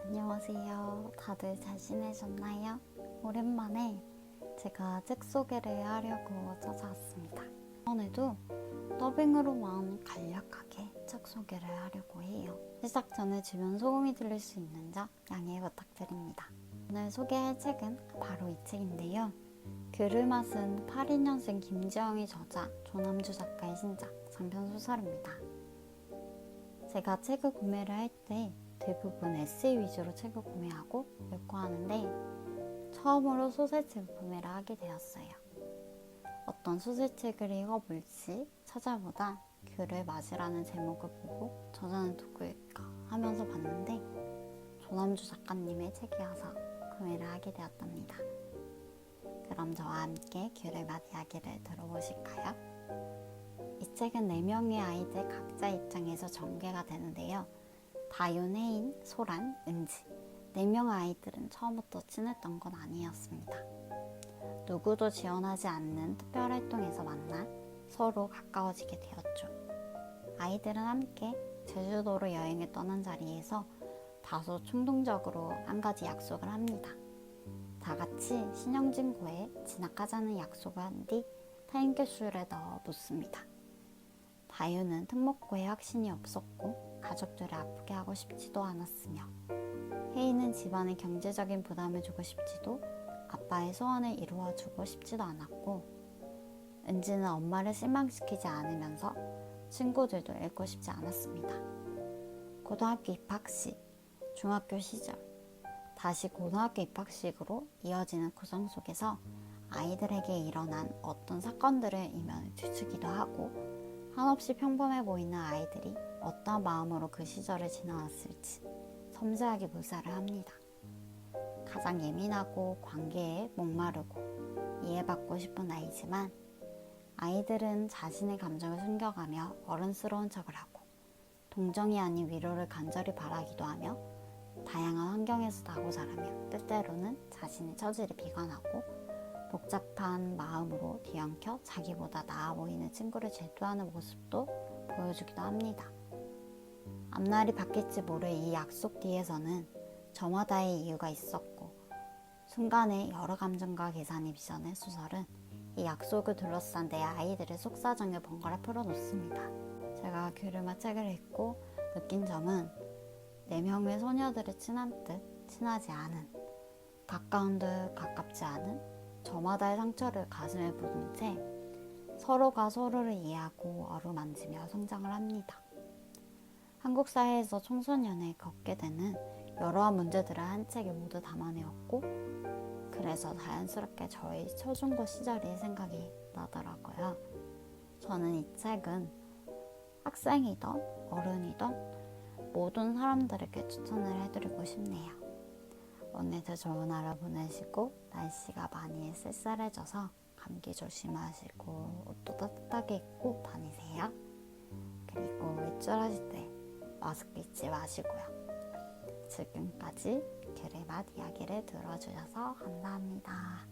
안녕하세요. 다들 잘 지내셨나요? 오랜만에 제가 책 소개를 하려고 찾아왔습니다. 이번에도 더빙으로만 간략하게 책 소개를 하려고 해요. 시작 전에 주변 소음이 들릴 수 있는 점 양해 부탁드립니다. 오늘 소개할 책은 바로 이 책인데요. 글을 맡은 82년생 김지영이 저자, 조남주 작가의 신작 장편 소설입니다. 제가 책을 구매를 할 때 대부분 에세이 위주로 책을 구매하고 읽고 하는데 처음으로 소설책을 구매를 하게 되었어요. 어떤 소설책을 읽어볼지 찾아보다 글을 맞으라는 제목을 보고 저자는 누구일까 하면서 봤는데 조남주 작가님의 책이어서 구매를 하게 되었답니다. 그럼 저와 함께 글을 맛 이야기를 들어보실까요? 이 책은 4명의 아이들 각자 입장에서 전개가 되는데요. 다윤, 혜인, 소란, 은지 4명의 아이들은 처음부터 친했던 건 아니었습니다. 누구도 지원하지 않는 특별활동에서 만나 서로 가까워지게 되었죠. 아이들은 함께 제주도로 여행을 떠난 자리에서 다소 충동적으로 한 가지 약속을 합니다. 다 같이 신영진고에 진학하자는 약속을 한 뒤 타임캡슐에 넣어 놓습니다. 다윤은 특목고에 확신이 없었고 가족들을 아프게 하고 싶지도 않았으며 혜인은 집안의 경제적인 부담을 주고 싶지도 아빠의 소원을 이루어주고 싶지도 않았고 은지는 엄마를 실망시키지 않으면서 친구들도 잃고 싶지 않았습니다. 고등학교 입학식, 중학교 시절, 다시 고등학교 입학식으로 이어지는 구성 속에서 아이들에게 일어난 어떤 사건들을 이면을 뒤추기도 하고 한없이 평범해 보이는 아이들이 어떤 마음으로 그 시절을 지나왔을지 섬세하게 묘사를 합니다. 가장 예민하고 관계에 목마르고 이해받고 싶은 나이지만 아이들은 자신의 감정을 숨겨가며 어른스러운 척을 하고 동정이 아닌 위로를 간절히 바라기도 하며 다양한 환경에서 나고 자라며 때때로는 자신의 처지를 비관하고 복잡한 마음으로 뒤엉켜 자기보다 나아 보이는 친구를 질투하는 모습도 보여주기도 합니다. 앞날이 바뀔지 모를 이 약속 뒤에서는 저마다의 이유가 있었고 순간의 여러 감정과 계산이 빚어낸 소설은 이 약속을 둘러싼 내 아이들의 속사정을 번갈아 풀어놓습니다. 제가 규르마 책을 읽고 느낀 점은 4명의 소녀들이 친한 듯 친하지 않은, 가까운 듯 가깝지 않은 저마다의 상처를 가슴에 묻은 채 서로가 서로를 이해하고 어루만지며 성장을 합니다. 한국 사회에서 청소년에 겪게 되는 여러한 문제들을 한 책에 모두 담아내었고 그래서 자연스럽게 저의 초중고 시절이 생각이 나더라고요. 저는 이 책은 학생이던 어른이던 모든 사람들에게 추천을 해드리고 싶네요. 오늘도 좋은 하루 보내시고 날씨가 많이 쌀쌀해져서 감기 조심하시고 옷도 따뜻하게 입고 다니세요. 그리고 외출하실 때 마스크 잊지 마시고요. 지금까지 글의 맛 이야기를 들어주셔서 감사합니다.